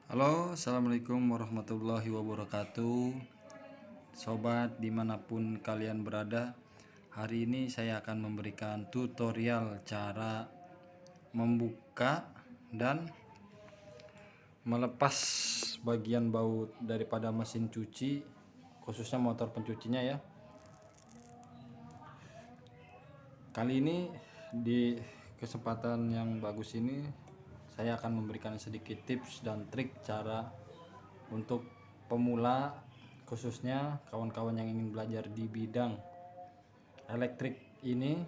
Halo, assalamualaikum warahmatullahi wabarakatuh. Sobat dimanapun kalian berada, hari ini saya akan memberikan tutorial cara membuka dan melepas bagian baut daripada mesin cuci, khususnya motor pencucinya ya. Kali ini di kesempatan yang bagus ini saya akan memberikan sedikit tips dan trik cara untuk pemula, khususnya kawan-kawan yang ingin belajar di bidang elektrik ini.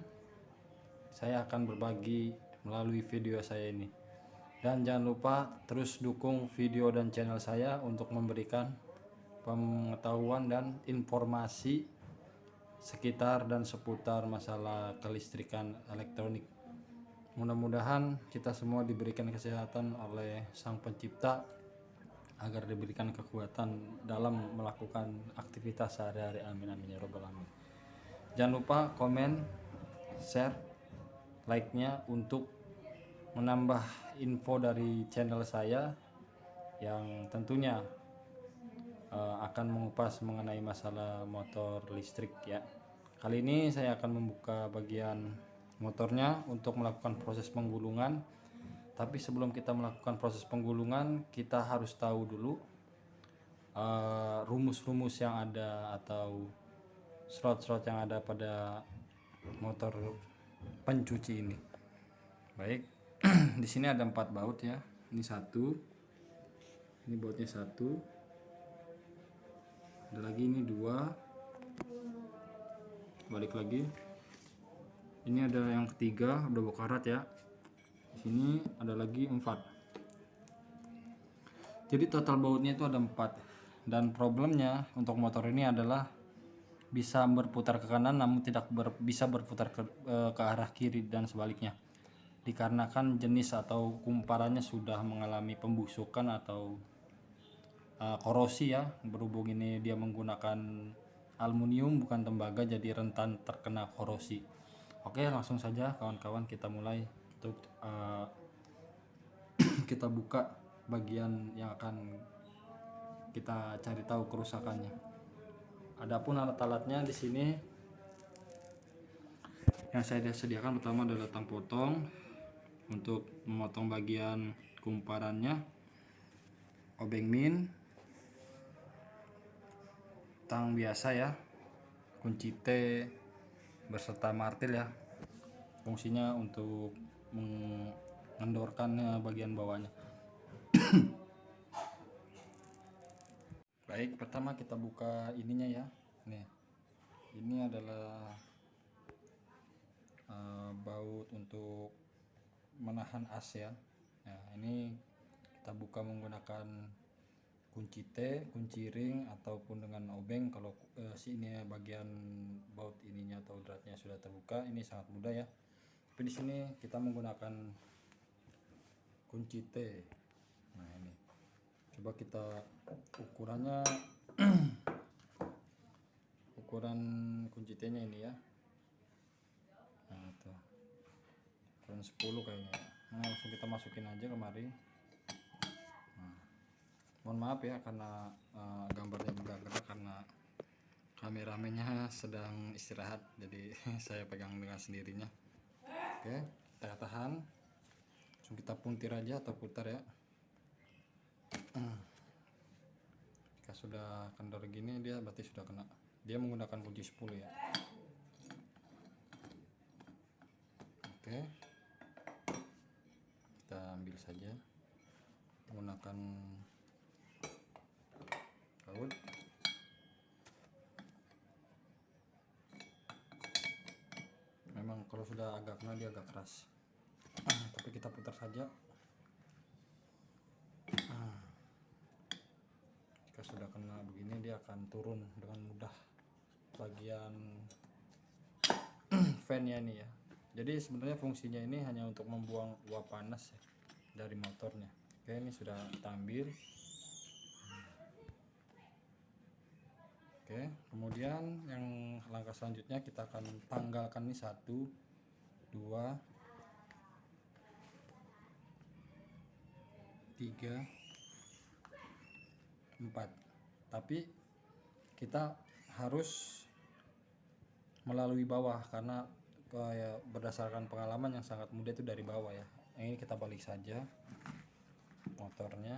Saya akan berbagi melalui video saya ini, dan jangan lupa terus dukung video dan channel saya untuk memberikan pengetahuan dan informasi sekitar dan seputar masalah kelistrikan elektronik. Mudah-mudahan kita semua diberikan kesehatan oleh Sang Pencipta agar diberikan kekuatan dalam melakukan aktivitas sehari-hari. Amin amin ya robbal alamin. Jangan lupa komen, share, like-nya untuk menambah info dari channel saya yang tentunya akan mengupas mengenai masalah motor listrik ya. Kali ini saya akan membuka bagian motornya untuk melakukan proses penggulungan. Tapi sebelum kita melakukan proses penggulungan, kita harus tahu dulu rumus-rumus yang ada atau slot-slot yang ada pada motor pencuci ini. Baik, di sini ada 4 baut ya. Ini satu, ini bautnya satu, ada lagi ini 2, balik lagi. Ini ada yang ketiga, udah karat ya. Di sini ada lagi 4. Jadi total bautnya itu ada 4. Dan problemnya untuk motor ini adalah bisa berputar ke kanan namun tidak bisa berputar ke arah kiri dan sebaliknya, dikarenakan jenis atau kumparannya sudah mengalami pembusukan atau korosi ya. Berhubung ini dia menggunakan aluminium bukan tembaga, jadi rentan terkena korosi. Oke, langsung saja kawan-kawan kita mulai untuk kita buka bagian yang akan kita cari tahu kerusakannya. Adapun alat-alatnya di sini yang saya sediakan pertama adalah tang potong untuk memotong bagian kumparannya, obeng min, tang biasa ya, kunci T beserta martil ya. Fungsinya untuk mengendorkan bagian bawahnya. Baik, pertama kita buka ininya ya. Nih, ini adalah baut untuk menahan as ya. Nah, ini kita buka menggunakan kunci T, kunci ring ataupun dengan obeng. Kalau sini bagian baut ininya atau dratnya sudah terbuka, ini sangat mudah ya. Tapi di sini kita menggunakan kunci T. Nah, ini coba kita ukurannya ukuran kunci T nya ini ya. Nah, itu ukuran 10 kayaknya. Nah, langsung kita masukin aja kemari. Nah, mohon maaf ya karena gambarnya gerak-gerak karena kameramennya sedang istirahat, jadi saya pegang dengan sendirinya. Oke, kita tahan, langsung kita puntir aja atau putar ya. Jika sudah kendor gini dia berarti sudah kena. Dia menggunakan kunci 10 ya. Oke, kita ambil saja menggunakan baut. Memang kalau sudah agak kena dia agak keras, tapi kita putar saja. Jika sudah kena begini dia akan turun dengan mudah bagian fan-nya ini ya. Jadi sebenarnya fungsinya ini hanya untuk membuang uap panas ya, dari motornya. Oke, ini sudah kita ambil. Oke, kemudian yang langkah selanjutnya kita akan tanggalkan ini 1, 2, 3, 4, tapi kita harus melalui bawah karena berdasarkan pengalaman yang sangat mudah itu dari bawah ya. Yang ini kita balik saja motornya.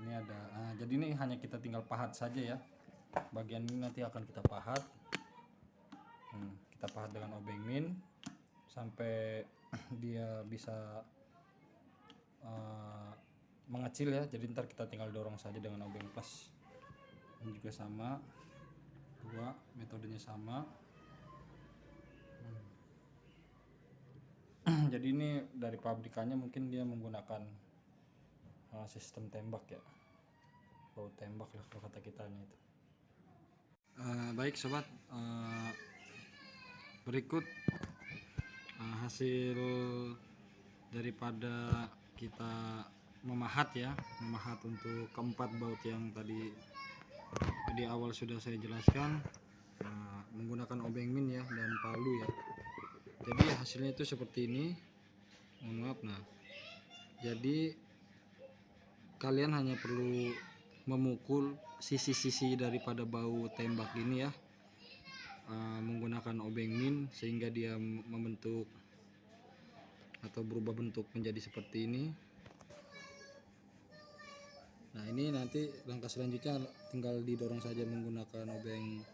Ini ada, jadi ini hanya kita tinggal pahat saja ya. Bagian ini nanti akan kita pahat. Kita pahat dengan obeng min sampai dia bisa mengecil ya. Jadi ntar kita tinggal dorong saja dengan obeng plus. Ini juga sama, dua metodenya sama. Jadi ini dari pabrikannya mungkin dia menggunakan sistem tembak ya, baut tembak lah kalau kata kitanya itu. Baik sobat, berikut hasil daripada kita memahat ya, memahat untuk keempat baut yang tadi di awal sudah saya jelaskan, menggunakan obeng min ya dan palu ya. Jadi hasilnya itu seperti ini, mohon maaf. Nah, jadi kalian hanya perlu memukul sisi-sisi daripada baut tembak ini ya, menggunakan obeng min sehingga dia membentuk atau berubah bentuk menjadi seperti ini. Nah, ini nanti langkah selanjutnya tinggal didorong saja menggunakan obeng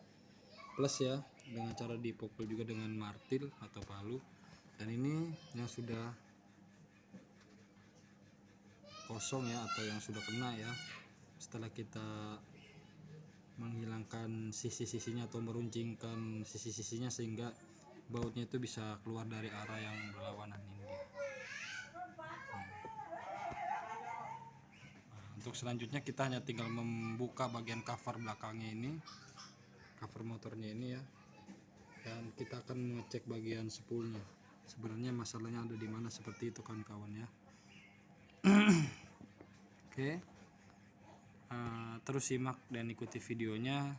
plus ya, dengan cara dipukul juga dengan martil atau palu. Dan ini yang sudah kosong ya, atau yang sudah kena ya, setelah kita menghilangkan sisi-sisinya atau meruncingkan sisi-sisinya sehingga bautnya itu bisa keluar dari arah yang berlawanan ini. Untuk selanjutnya kita hanya tinggal membuka bagian cover belakangnya ini, cover motornya ini ya, dan kita akan mengecek bagian spoolnya. Sebenarnya masalahnya ada di mana, seperti itu kan kawan ya. Oke, terus simak dan ikuti videonya,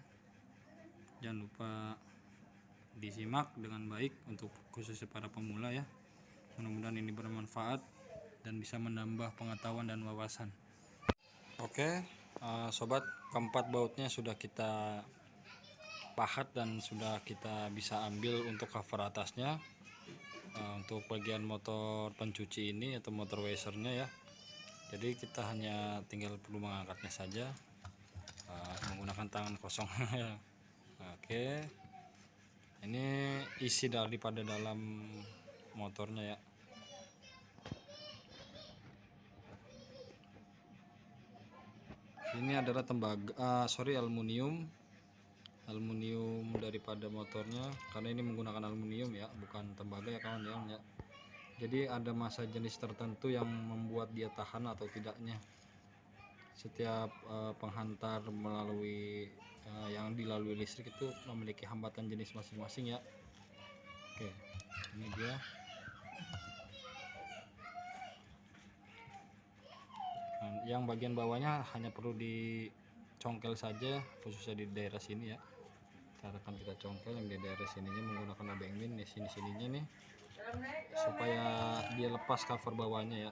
jangan lupa disimak dengan baik untuk khususnya para pemula ya. Mudah-mudahan ini bermanfaat dan bisa menambah pengetahuan dan wawasan. Oke, sobat, keempat bautnya sudah kita pahat dan sudah kita bisa ambil untuk cover atasnya. Untuk bagian motor pencuci ini atau motor washernya ya, jadi kita hanya tinggal perlu mengangkatnya saja menggunakan tangan kosong. Oke, ini isi daripada dalam motornya ya. Ini adalah tembaga, aluminium daripada motornya, karena ini menggunakan aluminium ya, bukan tembaga ya kawan ya. Jadi ada masa jenis tertentu yang membuat dia tahan atau tidaknya. Setiap penghantar melalui yang dilalui listrik itu memiliki hambatan jenis masing-masing ya. Oke, ini dia. Nah, yang bagian bawahnya hanya perlu dicongkel saja, khususnya di daerah sini ya. Akan kita congkel yang di daerah sininya menggunakan obeng min di sininya nih, supaya dia lepas cover bawahnya ya.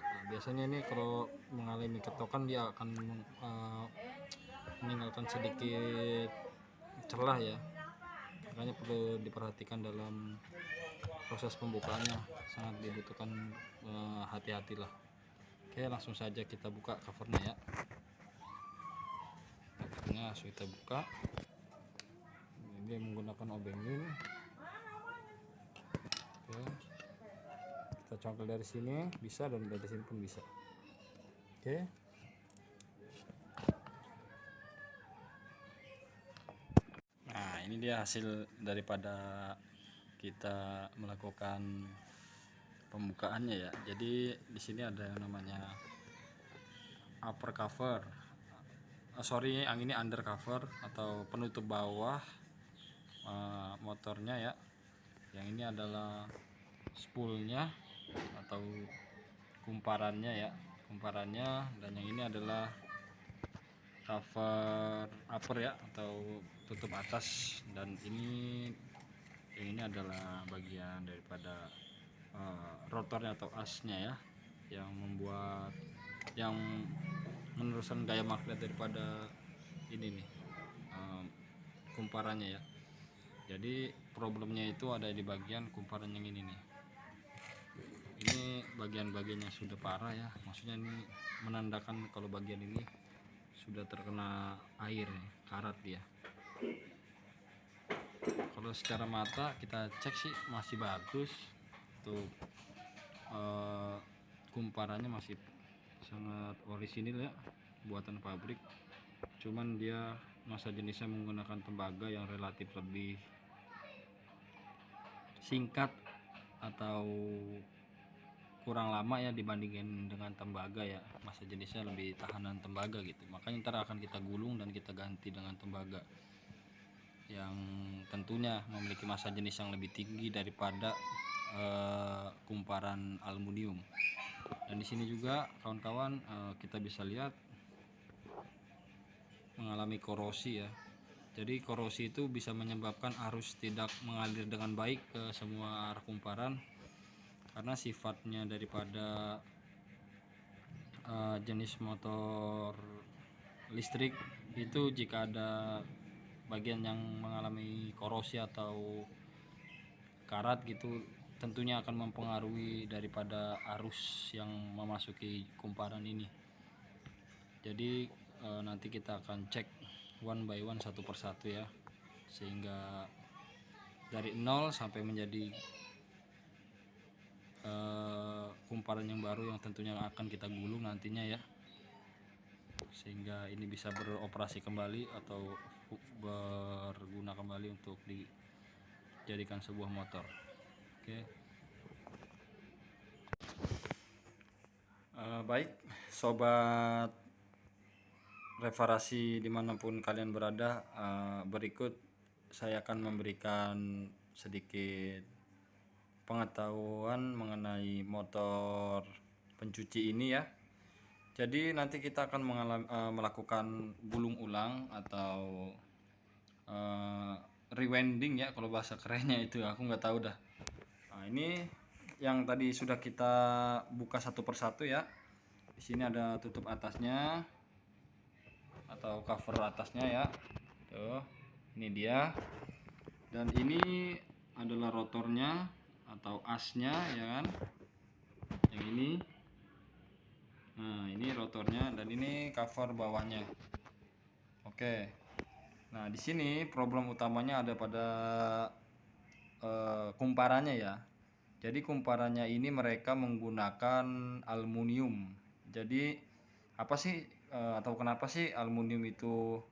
Nah, biasanya ini kalau mengalami ketokan dia akan meninggalkan sedikit celah ya, makanya perlu diperhatikan dalam proses pembukaannya, sangat dibutuhkan hati-hatilah. Oke, langsung saja kita buka covernya ya. Covernya sudah kita buka. Ini menggunakan obeng min. Oke, kita congkel dari sini bisa dan dari sini pun bisa. Oke, nah ini dia hasil daripada kita melakukan pembukaannya ya. Jadi di sini ada yang namanya upper cover, yang ini under cover atau penutup bawah motornya ya. Yang ini adalah spoolnya atau kumparannya ya, dan yang ini adalah cover upper ya atau tutup atas, dan yang ini adalah bagian daripada rotornya atau asnya ya, yang membuat yang meneruskan gaya magnet daripada ini nih, kumparannya ya. Jadi problemnya itu ada di bagian kumparan yang ini nih. Ini bagian-bagian yang sudah parah ya, maksudnya ini menandakan kalau bagian ini sudah terkena air nih, karat dia. Kalau secara mata kita cek sih masih bagus tuh, kumparannya masih sangat orisinil ya, buatan pabrik. Cuman dia masa jenisnya menggunakan tembaga yang relatif lebih singkat atau kurang lama ya dibandingin dengan tembaga ya, masa jenisnya lebih tahanan tembaga gitu. Makanya ntar akan kita gulung dan kita ganti dengan tembaga yang tentunya memiliki masa jenis yang lebih tinggi daripada kumparan aluminium. Dan di sini juga kawan-kawan, kita bisa lihat mengalami korosi ya. Jadi korosi itu bisa menyebabkan arus tidak mengalir dengan baik ke semua arah kumparan, karena sifatnya daripada jenis motor listrik itu, jika ada bagian yang mengalami korosi atau karat gitu, tentunya akan mempengaruhi daripada arus yang memasuki kumparan ini. Jadi nanti kita akan cek one by one, satu persatu ya, sehingga dari nol sampai menjadi kumparan yang baru yang tentunya akan kita gulung nantinya ya, sehingga ini bisa beroperasi kembali atau berguna kembali untuk dijadikan sebuah motor. Oke. Baik sobat reparasi dimanapun kalian berada, berikut saya akan memberikan sedikit pengetahuan mengenai motor pencuci ini ya. Jadi nanti kita akan melakukan gulung ulang atau rewinding ya kalau bahasa kerennya itu, aku nggak tahu dah. Nah, ini yang tadi sudah kita buka satu persatu ya. Di sini ada tutup atasnya atau cover atasnya ya. Tuh, ini dia. Dan ini adalah rotornya atau asnya ya kan. Yang ini. Nah, ini rotornya dan ini cover bawahnya. Oke. Nah, di sini problem utamanya ada pada kumparannya ya. Jadi kumparannya ini mereka menggunakan aluminium. Jadi apa sih atau kenapa sih aluminium itu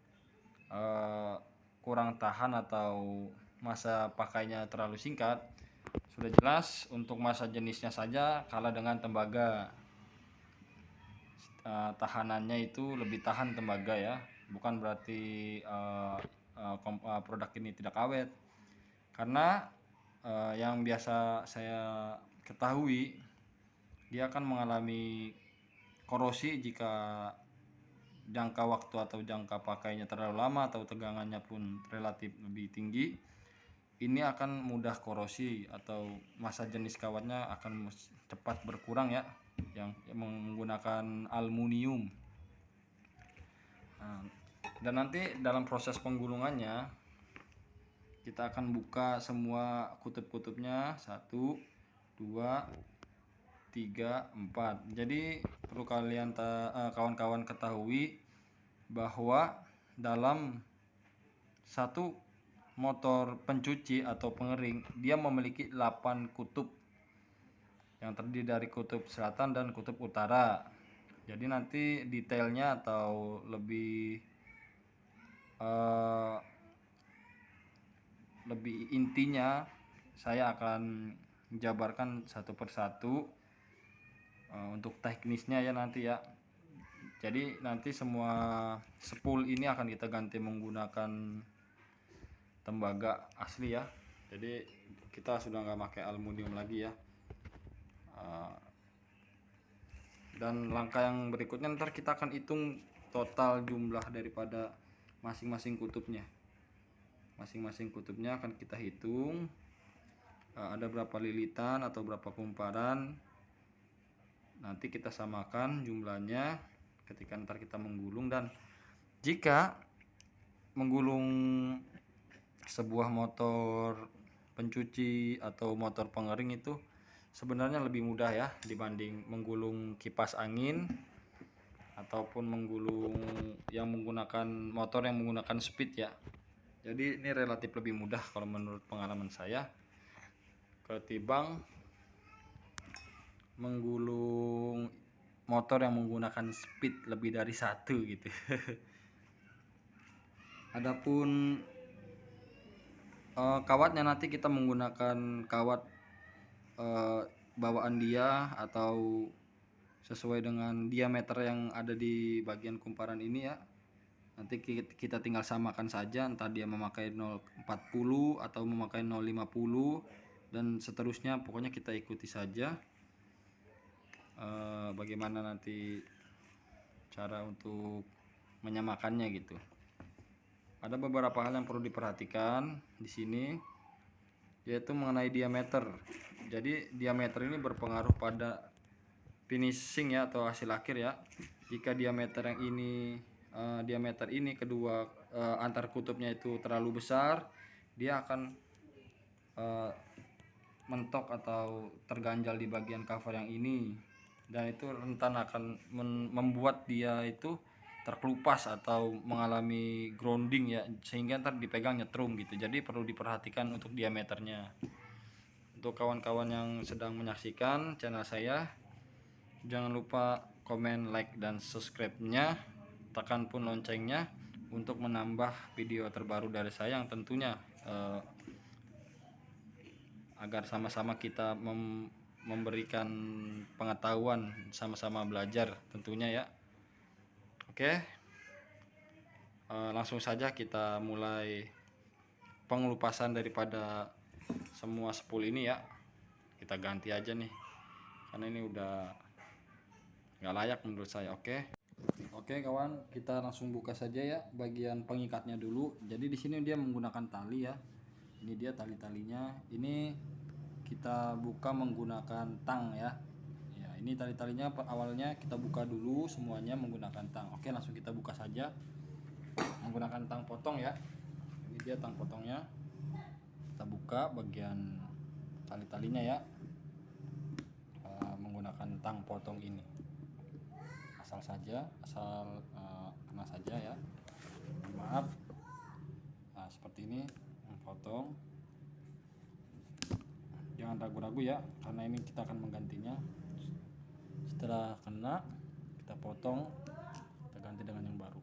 kurang tahan atau masa pakainya terlalu singkat? Sudah jelas untuk masa jenisnya saja kalah dengan tembaga. Tahanannya itu lebih tahan tembaga ya, bukan berarti produk ini tidak awet. Karena yang biasa saya ketahui, dia akan mengalami korosi jika jangka waktu atau jangka pakainya terlalu lama atau tegangannya pun relatif lebih tinggi. Ini akan mudah korosi atau masa jenis kawatnya akan cepat berkurang ya, yang menggunakan aluminium. Nah, dan nanti dalam proses penggulungannya kita akan buka semua kutub-kutubnya, 1, 2, 3, 4. Jadi perlu kalian kawan-kawan ketahui bahwa dalam satu motor pencuci atau pengering dia memiliki 8 kutub yang terdiri dari kutub selatan dan kutub utara. Jadi nanti detailnya atau lebih intinya saya akan menjabarkan satu persatu untuk teknisnya ya nanti ya. Jadi nanti semua spool ini akan kita ganti menggunakan tembaga asli ya. Jadi kita sudah nggak pakai aluminium lagi ya. Dan langkah yang berikutnya ntar kita akan hitung total jumlah daripada masing-masing kutubnya. Masing-masing kutubnya akan kita hitung ada berapa lilitan atau berapa kumparan, nanti kita samakan jumlahnya ketika ntar kita menggulung. Dan jika menggulung sebuah motor pencuci atau motor pengering itu sebenarnya lebih mudah ya dibanding menggulung kipas angin ataupun menggulung yang menggunakan motor yang menggunakan speed ya. Jadi ini relatif lebih mudah kalau menurut pengalaman saya ketimbang menggulung motor yang menggunakan speed lebih dari satu gitu. Adapun kawatnya nanti kita menggunakan kawat bawaan dia atau sesuai dengan diameter yang ada di bagian kumparan ini ya. Nanti kita tinggal samakan saja, entah dia memakai 040 atau memakai 050 dan seterusnya, pokoknya kita ikuti saja bagaimana nanti cara untuk menyamakannya gitu. Ada beberapa hal yang perlu diperhatikan di sini, yaitu mengenai diameter. Jadi diameter ini berpengaruh pada finishing ya atau hasil akhir ya. Jika diameter yang ini diameter ini kedua antar kutubnya itu terlalu besar, dia akan mentok atau terganjal di bagian cover yang ini, dan itu rentan akan membuat dia itu terkelupas atau mengalami grounding ya, sehingga ntar dipegang nyetrum gitu. Jadi perlu diperhatikan untuk diameternya. Untuk kawan-kawan yang sedang menyaksikan channel saya, jangan lupa komen, like, dan subscribe-nya, tekan pun loncengnya untuk menambah video terbaru dari saya yang tentunya agar sama-sama kita memberikan pengetahuan, sama-sama belajar tentunya ya. Oke, langsung saja kita mulai pengelupasan daripada semua spool ini ya. Kita ganti aja nih, karena ini udah nggak layak menurut saya. Oke kawan, kita langsung buka saja ya bagian pengikatnya dulu. Jadi di sini dia menggunakan tali ya. Ini dia tali-talinya. Ini kita buka menggunakan tang ya. Ya, ini tali-talinya awalnya kita buka dulu semuanya menggunakan tang. Oke, langsung kita buka saja menggunakan tang potong ya. Ini dia tang potongnya. Kita buka bagian tali-talinya ya. Menggunakan tang potong ini. Asal kena saja ya. Maaf. Nah, seperti ini potong. Jangan ragu-ragu ya, karena ini kita akan menggantinya. Setelah kena, kita potong, kita ganti dengan yang baru.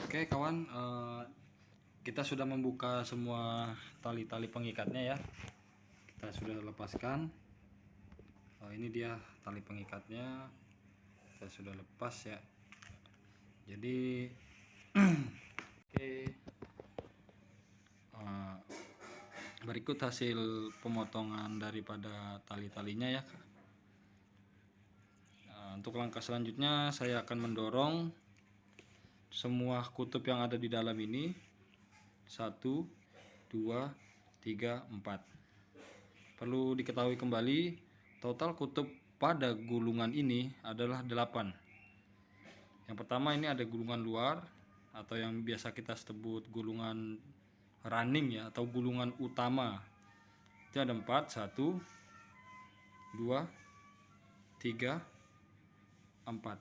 Oke kawan, kita sudah membuka semua tali-tali pengikatnya ya. Kita sudah lepaskan. Ini dia tali pengikatnya, kita sudah lepas ya. Jadi oke. Berikut hasil pemotongan daripada tali-talinya ya. Untuk langkah selanjutnya saya akan mendorong semua kutub yang ada di dalam ini. 1, 2, 3, 4. Perlu diketahui kembali, total kutub pada gulungan ini adalah 8. Yang pertama ini ada gulungan luar atau yang biasa kita sebut gulungan running ya, atau gulungan utama. Itu ada 4, 1, 2, 3, 4.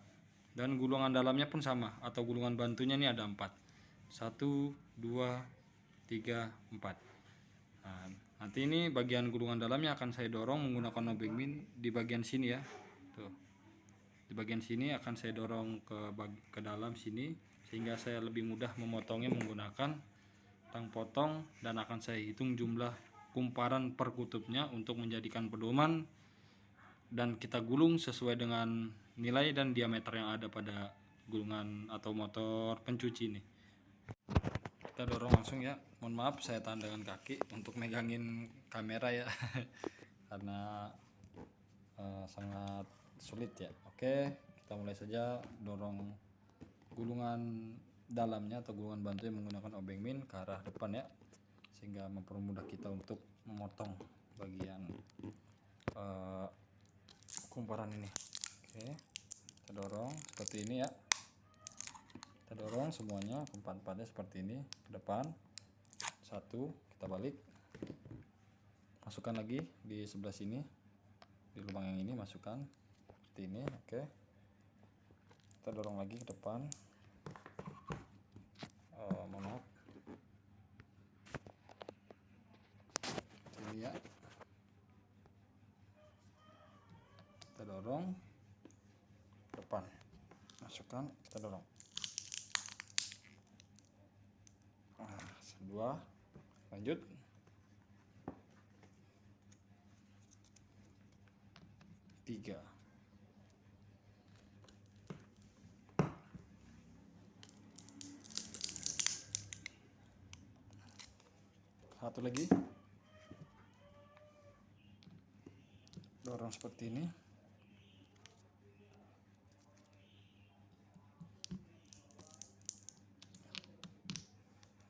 Dan gulungan dalamnya pun sama, atau gulungan bantunya ini ada 4. 1, 2, 3, 4. Nah, nanti ini bagian gulungan dalamnya akan saya dorong menggunakan obeng min di bagian sini ya. Tuh. Di bagian sini akan saya dorong ke dalam sini, sehingga saya lebih mudah memotongnya menggunakan tang potong, dan akan saya hitung jumlah kumparan per kutubnya untuk menjadikan pedoman, dan kita gulung sesuai dengan nilai dan diameter yang ada pada gulungan atau motor pencuci ini. Kita dorong langsung ya. Mohon maaf saya tahan dengan kaki untuk megangin kamera ya karena sangat sulit ya. Oke, kita mulai saja dorong gulungan dalamnya atau gulungan bantunya menggunakan obeng min ke arah depan ya, sehingga mempermudah kita untuk memotong. bagian kumparan ini. Oke, kita dorong seperti ini ya. Kita dorong semuanya empat-empatnya seperti ini ke depan. Satu, kita balik, masukkan lagi di sebelah sini, di lubang yang ini masukkan seperti ini. Oke, kita dorong lagi ke depan. Maaf, ini ya, kita dorong ke depan, masukkan, kita dorong. Dua, lanjut. Tiga. Satu lagi. Dorong seperti ini.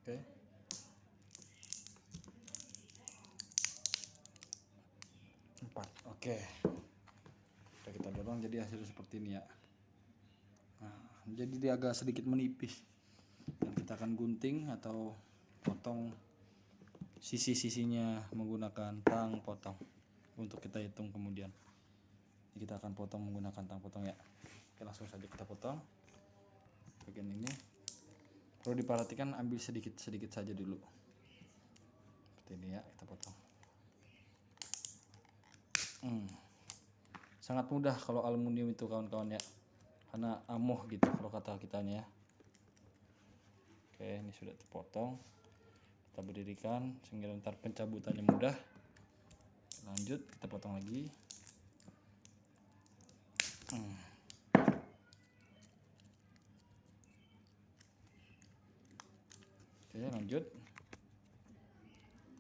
Oke. Empat. Oke. Kita dorong jadi hasil seperti ini ya. Nah, jadi dia agak sedikit menipis. Dan kita akan gunting atau potong sisi-sisinya menggunakan tang potong untuk kita hitung kemudian. Jadi kita akan potong menggunakan tang potong ya. Oke, langsung saja kita potong bagian ini. Perlu diperhatikan, ambil sedikit saja dulu seperti ini ya, kita potong. Sangat mudah kalau aluminium itu kawan-kawan ya, karena amoh gitu kalau kata kitanya ya. Oke, ini sudah terpotong, kita berdirikan sehingga ntar pencabutannya mudah. Lanjut, kita potong lagi. Oke, lanjut,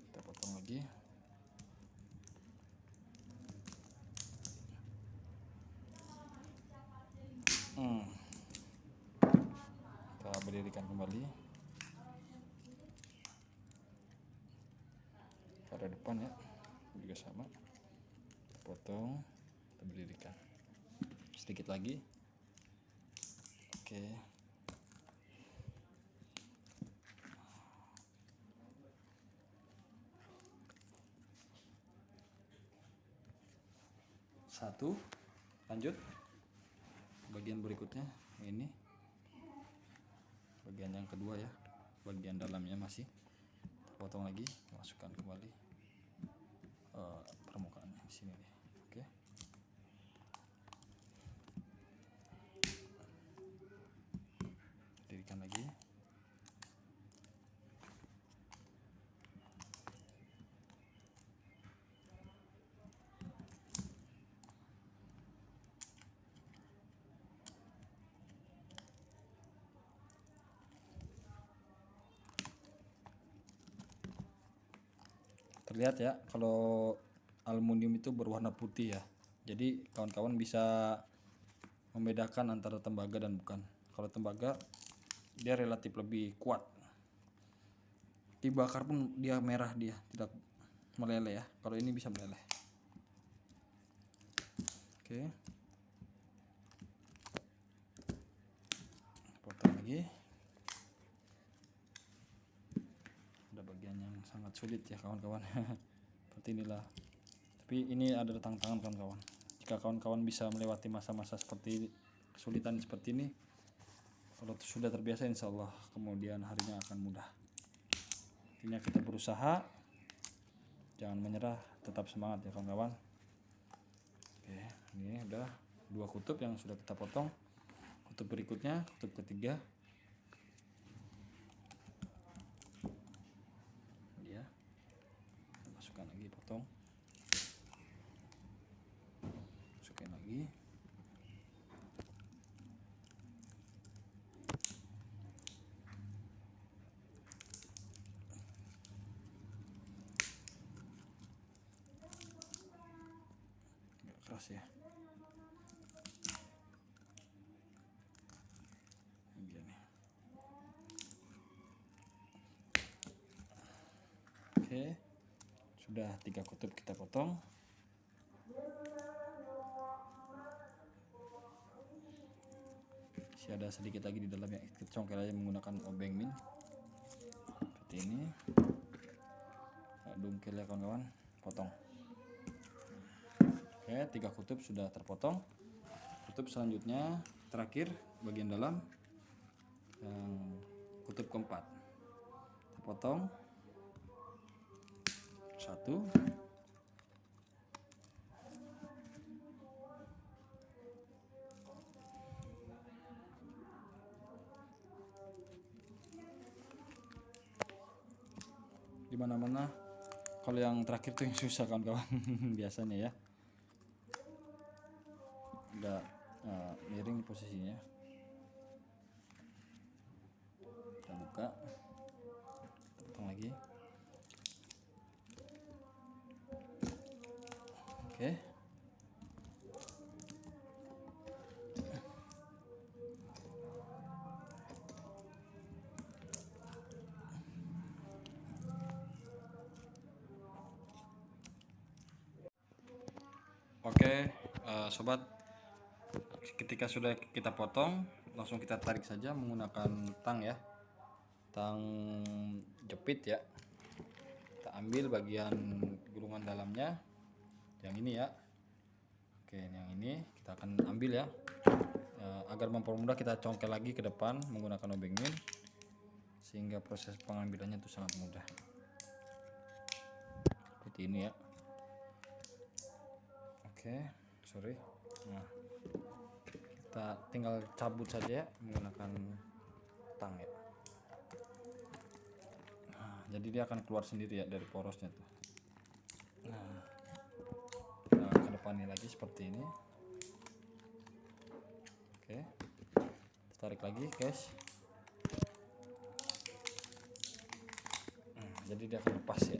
kita potong lagi. Kita berdirikan kembali. Pada depan ya, juga sama. Kita potong, kita berdirikan. Sedikit lagi. Oke. Satu, lanjut. Bagian berikutnya ini, bagian yang kedua ya, bagian dalamnya masih kita potong lagi, masukkan kembali permukaannya di sini nih. Oke. Dirikan lagi. Terlihat ya kalau aluminium itu berwarna putih ya, jadi kawan-kawan bisa membedakan antara tembaga dan bukan. Kalau tembaga dia relatif lebih kuat, dibakar pun dia merah, dia tidak meleleh ya. Kalau ini bisa meleleh. Oke, potong lagi. Ada bagian yang sangat sulit ya kawan-kawan. Seperti inilah, tapi ini ada tantangan kawan-kawan. Jika kawan-kawan bisa melewati masa-masa seperti kesulitan seperti ini, kalau sudah terbiasa, insya Allah kemudian harinya akan mudah. Intinya kita berusaha, jangan menyerah, tetap semangat ya kawan-kawan. Oke, ini udah 2 kutub yang sudah kita potong. Kutub berikutnya, kutub ketiga. Ya, masukkan lagi, potong. Masukin lagi. Agak keras ya. Begini. Oke, Sudah 3 kutub kita potong. Masih ada sedikit lagi di dalamnya, kita congkel aja menggunakan obeng min seperti ini. Dungkel ya kawan-kawan, potong. Oke, 3 kutub sudah terpotong. Kutub selanjutnya terakhir bagian dalam yang kutub keempat, kita potong 1, di mana-mana. Kalau yang terakhir tuh yang susah kawan-kawan biasanya ya, udah miring posisinya. Kita buka, kita potong lagi. Oke, sobat, ketika sudah kita potong, langsung kita tarik saja menggunakan tang ya, tang jepit ya. Kita ambil bagian gulungan dalamnya yang ini ya. Oke, yang ini kita akan ambil ya, agar mempermudah kita congkel lagi ke depan menggunakan obeng min, sehingga proses pengambilannya itu sangat mudah seperti ini ya. Oke, sorry. Nah, kita tinggal cabut saja ya menggunakan tang ya. Nah, jadi dia akan keluar sendiri ya dari porosnya tuh. Nah, ke depannya lagi seperti ini. Oke, kita tarik lagi guys. Nah, jadi dia akan lepas ya.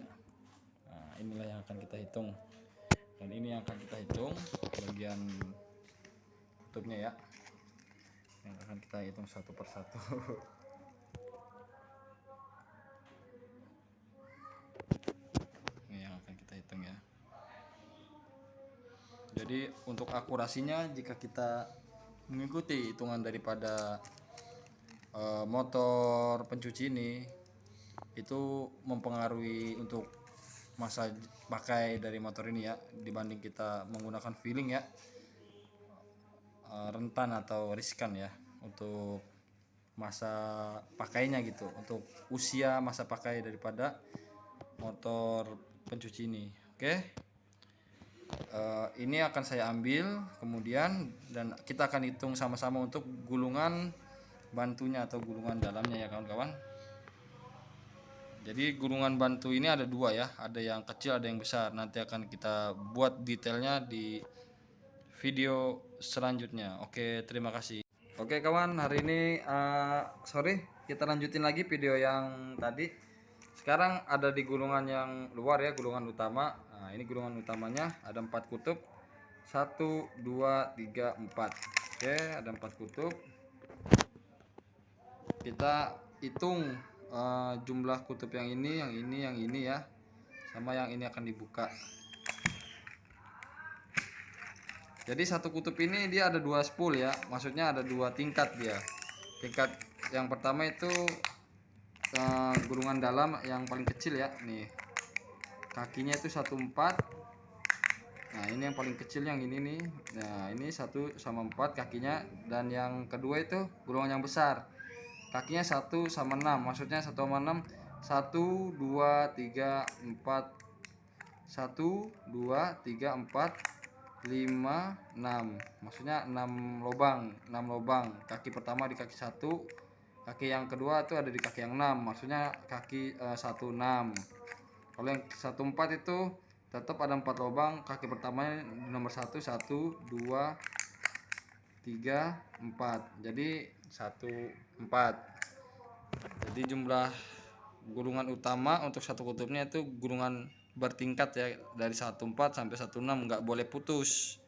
Nah, inilah yang akan kita hitung, dan ini yang akan kita hitung bagian kutubnya ya, yang akan kita hitung satu persatu. Ini yang akan kita hitung ya. Jadi untuk akurasinya, jika kita mengikuti hitungan daripada motor pencuci ini, itu mempengaruhi untuk masa pakai dari motor ini ya, dibanding kita menggunakan feeling ya, rentan atau riskan ya untuk masa pakainya gitu, untuk usia masa pakai daripada motor pencuci ini. Oke, ini akan saya ambil kemudian, dan kita akan hitung sama-sama untuk gulungan bantunya atau gulungan dalamnya ya kawan-kawan. Jadi gulungan bantu ini ada 2 ya, ada yang kecil ada yang besar. Nanti akan kita buat detailnya di video selanjutnya. Oke, terima kasih. Oke kawan, hari ini kita lanjutin lagi video yang tadi. Sekarang ada di gulungan yang luar ya, gulungan utama. Nah, ini gulungan utamanya ada 4 kutub. 1, 2, 3, 4. Oke, ada 4 kutub. Kita hitung jumlah kutub yang ini ya, sama yang ini akan dibuka. Jadi satu kutub ini dia ada 2 spool ya, maksudnya ada 2 tingkat dia. Tingkat yang pertama itu gulungan dalam yang paling kecil ya, nih kakinya itu 1/4. Nah, ini yang paling kecil yang ini nih. Nah, ini 1/4 kakinya, dan yang kedua itu gulungan yang besar, kakinya 1/6, maksudnya 1/6. 1, 2, 3, 4, 1, 2, 3, 4, 5, 6, maksudnya 6 lubang. Kaki pertama di kaki 1, kaki yang kedua itu ada di kaki yang 6, maksudnya kaki 16. Kalau yang 14 itu tetap ada 4 lubang, kaki pertamanya di nomor 1, 2, 3, 4, jadi 14. Jadi jumlah gulungan utama untuk satu kutubnya itu gulungan bertingkat ya, dari 14 sampai 16, nggak boleh putus.